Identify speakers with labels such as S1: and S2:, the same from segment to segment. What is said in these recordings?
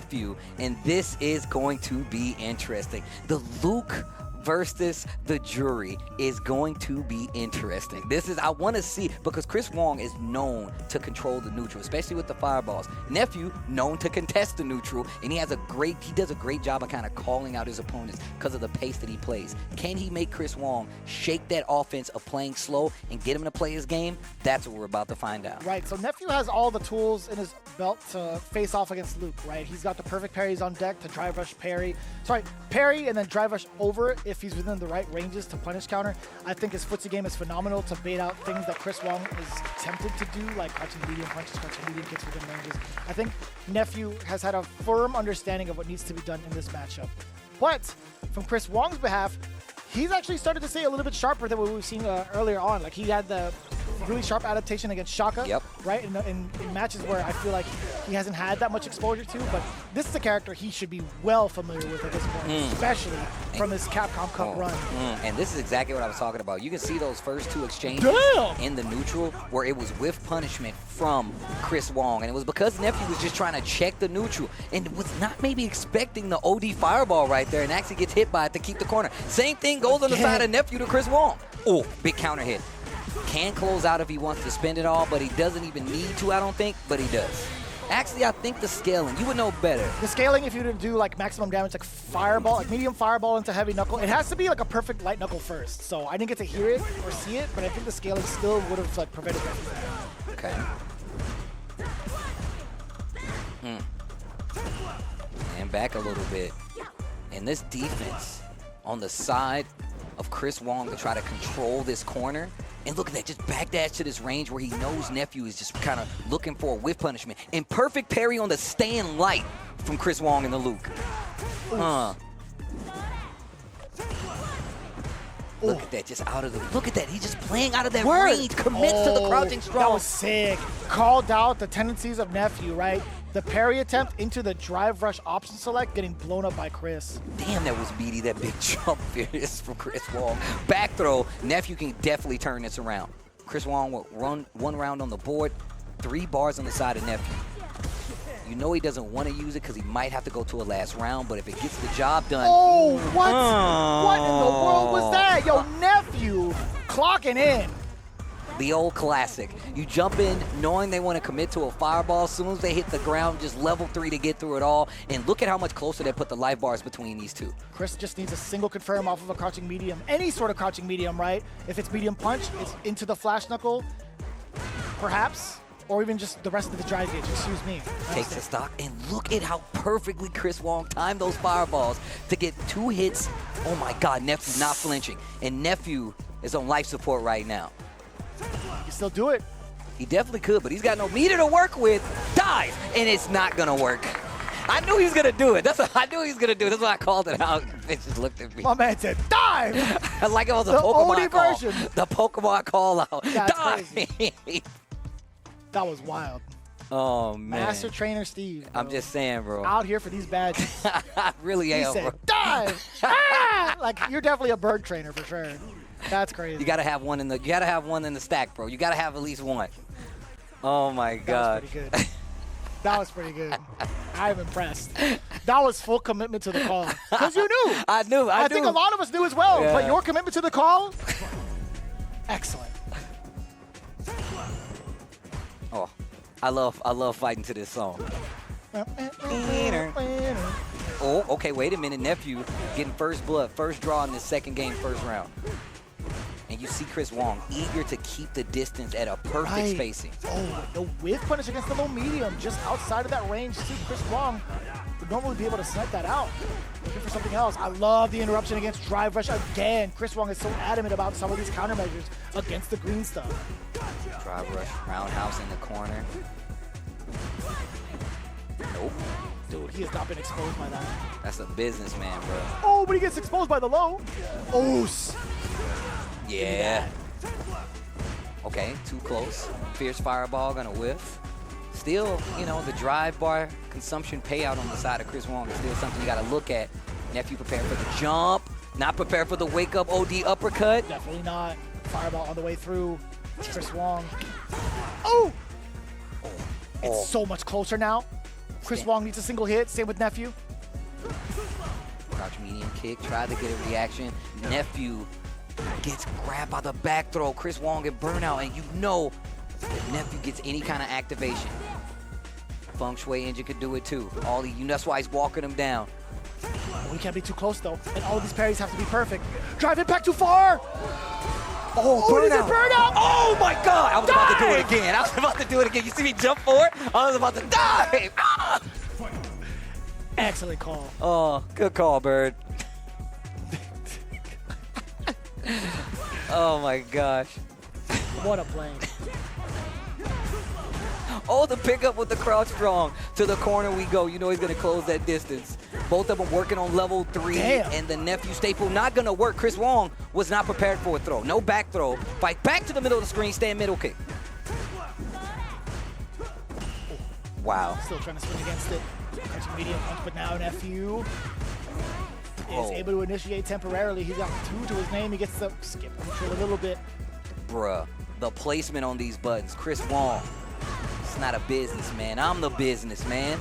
S1: Nephew, and this is going to be interesting. The Luke versus the Juri is going to be interesting. I want to see, because Chris Wong is known to control the neutral, especially with the fireballs. Nephew, known to contest the neutral, and he does a great job of kind of calling out his opponents because of the pace that he plays. Can he make Chris Wong shake that offense of playing slow and get him to play his game? That's what we're about to find out.
S2: Right, so Nephew has all the tools in his belt to face off against Luke, right? He's got the perfect parries on deck to drive rush parry and then drive rush over it if he's within the right ranges to punish counter. I think his footsie game is phenomenal to bait out things that Chris Wong is tempted to do, like crouching medium punches, crouching medium kicks within ranges. I think Nephew has had a firm understanding of what needs to be done in this matchup. But from Chris Wong's behalf, he's actually started to stay a little bit sharper than what we've seen earlier on. Like, he had the really sharp adaptation against Shaka, right? In matches where I feel like he hasn't had that much exposure to, but this is a character he should be well familiar with at this point, especially from his Capcom Cup run.
S1: And this is exactly what I was talking about. You can see those first two exchanges in the neutral where it was with punishment from Chris Wong, and it was because Nephew was just trying to check the neutral and was not maybe expecting the OD fireball right there, and actually gets hit by it to keep the corner. Same thing goes on the side of Nephew to Chris Wong. Oh, big counter hit. Can close out if he wants to spend it all, but he doesn't even need to, I don't think, but he does. Actually, I think the scaling, you would know better.
S2: The scaling, if you were to do like maximum damage, like fireball, like medium fireball into heavy knuckle, it has to be like a perfect light knuckle first. So I didn't get to hear it or see it, but I think the scaling still would have like prevented that.
S1: Okay. And back a little bit. And this defense on the side of Chris Wong to try to control this corner. And look at that, just backdash to this range where he knows Nephew is just kind of looking for a whiff punishment. And perfect parry on the stand light from Chris Wong and the Luke. Look at that, just out of the, look at that, he's just playing out of that range, commits to the crouching strong.
S2: That was sick. Called out the tendencies of Nephew, right? The parry attempt into the drive rush option select, getting blown up by Chris.
S1: Damn, that was meaty, that big jump fierce from Chris Wong. Back throw, Nephew can definitely turn this around. Chris Wong will run one round on the board, 3 bars on the side of Nephew. You know he doesn't want to use it because he might have to go to a last round, but if it gets the job done.
S2: Oh, what? What in the world was that? Yo, Nephew clocking in.
S1: The old classic. You jump in knowing they want to commit to a fireball. As soon as they hit the ground, just level 3 to get through it all. And look at how much closer they put the life bars between these two.
S2: Chris just needs a single confirm off of a crouching medium. Any sort of crouching medium, right? If it's medium punch, it's into the flash knuckle, perhaps. Or even just the rest of the drive gauge, excuse me.
S1: Takes the stock, and look at how perfectly Chris Wong timed those fireballs to get 2 hits. Oh my God, Nephew's not flinching. And Nephew is on life support right now.
S2: You can still do it.
S1: He definitely could, but he's got no meter to work with. Dive, and it's not gonna work. I knew he was gonna do it. I knew he was gonna do it. That's why I called it out. It just looked at me.
S2: My man said, dive!
S1: Like it was a Pokemon call.
S2: Version.
S1: The Pokemon call out.
S2: That's
S1: dive!
S2: Crazy. That was wild.
S1: Oh, man.
S2: Master Trainer Steve. Bro.
S1: I'm just saying, bro.
S2: Out here for these badges.
S1: I really am,
S2: He said,
S1: bro.
S2: dive! Ah! Like, you're definitely a bird trainer for sure. That's crazy.
S1: You gotta have one in the stack, bro. You gotta have at least one. Oh my God.
S2: That was pretty good. That was pretty good. I'm impressed. That was full commitment to the call. Because you knew.
S1: I knew. I
S2: think a lot of us knew as well.
S1: Yeah.
S2: But your commitment to the call, excellent.
S1: Oh, I love fighting to this song. Oh, okay, wait a minute. Nephew getting first blood, first draw in this second game, first round. And you see Chris Wong eager to keep the distance at a perfect spacing.
S2: Oh, the whiff punish against the low medium, just outside of that range. See, Chris Wong would normally be able to snipe that out. Looking for something else. I love the interruption against drive rush again. Chris Wong is so adamant about some of these countermeasures against the green stuff.
S1: Drive rush, roundhouse in the corner. Nope.
S2: Dude, he has not been exposed by that.
S1: That's a businessman, bro.
S2: Oh, but he gets exposed by the low. Oh,
S1: yeah. Okay, too close. Fierce fireball gonna whiff. Still, you know, the drive bar consumption payout on the side of Chris Wong is still something you gotta look at. Nephew prepared for the jump, not prepared for the wake up OD uppercut.
S2: Definitely not. Fireball on the way through. Chris Wong. Oh! It's so much closer now. Chris Wong needs a single hit. Same with Nephew.
S1: Crouch medium kick, tried to get a reaction. Nephew gets grabbed by the back throw. Chris Wong get burnout, and you know if Nephew gets any kind of activation, Feng Shui Engine could do it too. That's why he's walking him down.
S2: Oh, he can't be too close though, and all of these parries have to be perfect. Drive it back too far.
S1: Oh,
S2: burnout!
S1: Oh my God! I was about to do it again. I was about to do it again. You see me jump forward? I was about to dive. Ah!
S2: Excellent call.
S1: Oh, good call, Bird. Oh my gosh.
S2: What a play.
S1: Oh, the pickup with the crouch strong. To the corner we go. You know he's going to close that distance. Both of them working on level 3.
S2: Damn.
S1: And the Nephew staple not going to work. Chris Wong was not prepared for a throw. No back throw. Fight back to the middle of the screen. Stand middle kick. Wow.
S2: Still trying to swing against it. Catching medium punch, but now Nephew is able to initiate temporarily. He's got 2 to his name. He gets to skip control a little bit.
S1: Bruh, the placement on these buttons. Chris Wong. It's not a business, man. I'm the business, man.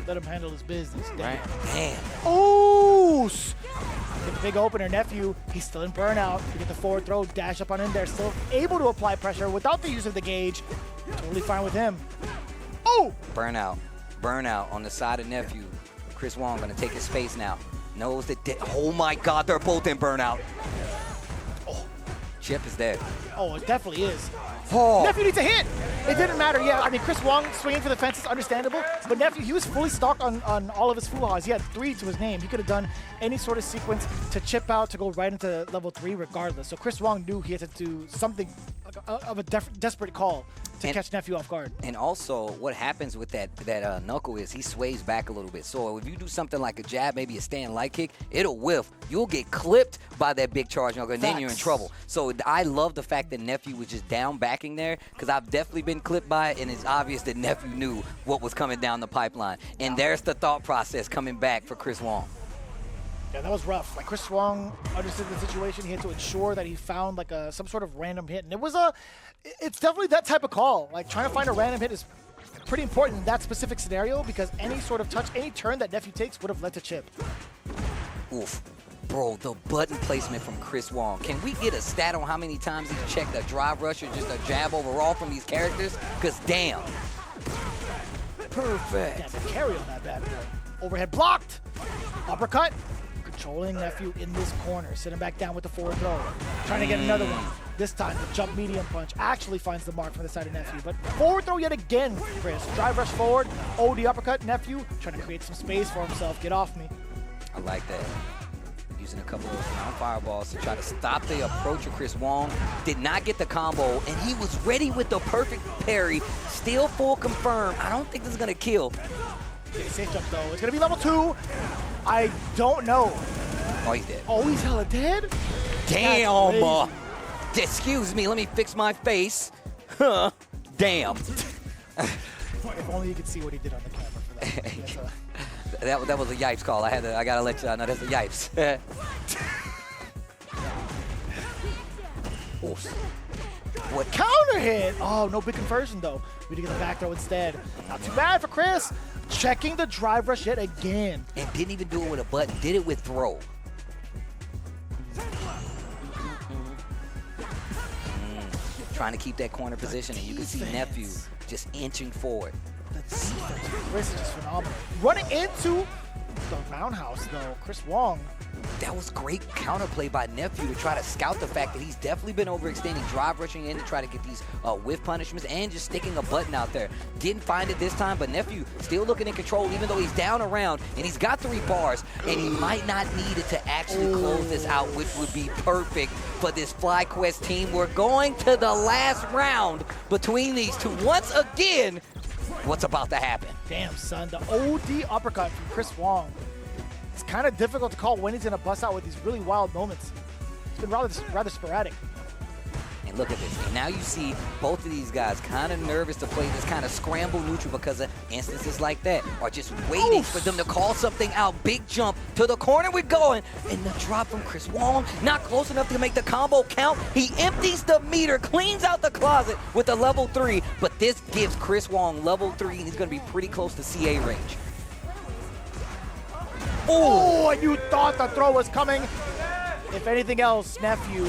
S2: Let him handle his business.
S1: Right? Damn.
S2: Oh! The big opener, Nephew. He's still in burnout. You get the forward throw, dash up on in there. Still able to apply pressure without the use of the gauge. Totally fine with him. Oh!
S1: Burnout. Burnout on the side of Nephew. Chris Wong gonna take his space now. Knows that. Oh my God, they're both in burnout. Oh, Chip is dead.
S2: Oh, it definitely is.
S1: Oh.
S2: Nephew needs a hit. It didn't matter. Yeah, I mean, Chris Wong swinging for the fences, understandable. But Nephew, he was fully stocked on all of his fuhas. He had 3 to his name. He could have done any sort of sequence to chip out, to go right into level 3 regardless. So Chris Wong knew he had to do something of a desperate call to catch Nephew off guard.
S1: And also, what happens with that knuckle is he sways back a little bit. So if you do something like a jab, maybe a stand light kick, it'll whiff. You'll get clipped by that big charge knuckle, and then you're in trouble. So I love the fact that Nephew was just down backing there, because I've definitely been clipped by it, and it's obvious that Nephew knew what was coming down the pipeline. And there's the thought process coming back for Chris Wong.
S2: Yeah, that was rough. Like, Chris Wong understood the situation. He had to ensure that he found like some sort of random hit, and it's definitely that type of call. Like, trying to find a random hit is pretty important in that specific scenario, because any sort of touch, any turn that Nephew takes would have led to chip.
S1: Oof. Bro, the button placement from Chris Wong. Can we get a stat on how many times he checked a drive rush or just a jab overall from these characters? Because damn. Perfect.
S2: Yeah, the carry on that bad boy. Overhead blocked. Uppercut. Controlling Nephew in this corner. Sitting back down with the forward throw. Trying to get another one. This time, the jump medium punch actually finds the mark from the side of Nephew. But forward throw yet again, Chris. Drive rush forward. Oh, the uppercut. Nephew trying to create some space for himself. Get off me.
S1: I like that. Using a couple of ground fireballs to try to stop the approach of Chris Wong. Did not get the combo, and he was ready with the perfect parry. Still full confirm. I don't think this is going to kill.
S2: Okay, safe jump, though. It's going to be level 2. I don't know.
S1: Oh, he's dead.
S2: Oh, he's hella dead?
S1: Damn. Excuse me. Let me fix my face. Huh. Damn.
S2: If only you could see what he did on the camera for that.
S1: That was a yipes call. I gotta let you know that's a yipes.
S2: What counter hit? Oh, no big conversion though. We did get the back throw instead. Not too bad for Chris. Checking the drive rush yet again.
S1: And didn't even do it with a button. Did it with throw. Trying to keep that corner position, and you can see Nephew just inching forward.
S2: Chris is just phenomenal. Running into the roundhouse, though. Chris Wong.
S1: That was great counterplay by Nephew to try to scout the fact that he's definitely been overextending, drive rushing in to try to get these whiff punishments, and just sticking a button out there. Didn't find it this time, but Nephew still looking in control, even though he's down around, and he's got 3 bars, and he might not need it to actually close this out, which would be perfect for this FlyQuest team. We're going to the last round between these two. Once again, what's about to happen?
S2: Damn, son. The OD uppercut from Chris Wong. It's kind of difficult to call when he's going to bust out with these really wild moments. It's been rather sporadic.
S1: And look at this. And now you see both of these guys kind of nervous to play this kind of scramble neutral because of instances like that, or just waiting for them to call something out. Big jump to the corner we're going, and the drop from Chris Wong, not close enough to make the combo count. He empties the meter, cleans out the closet with a level 3, but this gives Chris Wong level 3, and he's going to be pretty close to CA range.
S2: Oh, and you thought the throw was coming. If anything else, Nephew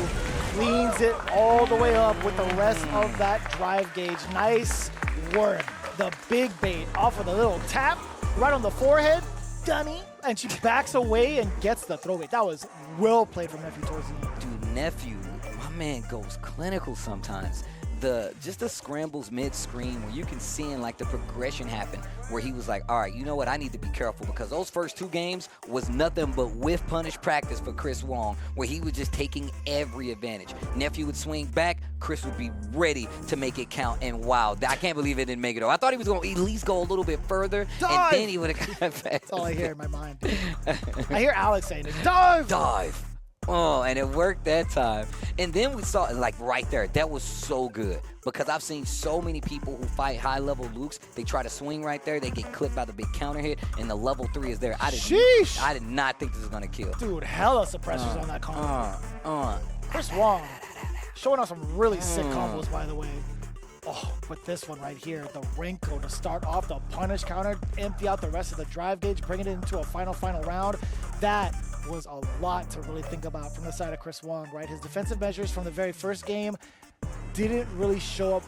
S2: cleans it all the way up with the rest of that drive gauge. Nice work. The big bait off with a little tap right on the forehead. Dunny. And she backs away and gets the throw bait. That was well played from Nephew towards the end.
S1: Dude, Nephew, my man goes clinical sometimes. Just the scrambles mid-screen where you can see in like the progression happen, where he was like, all right, you know what, I need to be careful, because those first 2 games was nothing but whiff punish practice for Chris Wong, where he was just taking every advantage. Nephew would swing back, Chris would be ready to make it count, and wow, I can't believe it didn't make it though. I thought he was going to at least go a little bit further,
S2: Dive!
S1: And then he would have got back.
S2: That's all I hear in my mind. I hear Alex saying it. Dive!
S1: Dive! Oh, and it worked that time. And then we saw, like right there, that was so good. Because I've seen so many people who fight high-level Lukes, they try to swing right there, they get clipped by the big counter hit, and the level 3 is there. I did not think this was going to kill.
S2: Dude, hella suppressors on that combo. Chris Wong showing us some really sick combos, by the way. Oh, but this one right here, the wrinkle to start off the punish counter, empty out the rest of the drive gauge, bring it into a final round. That was a lot to really think about from the side of Chris Wong, right? His defensive measures from the very first game didn't really show up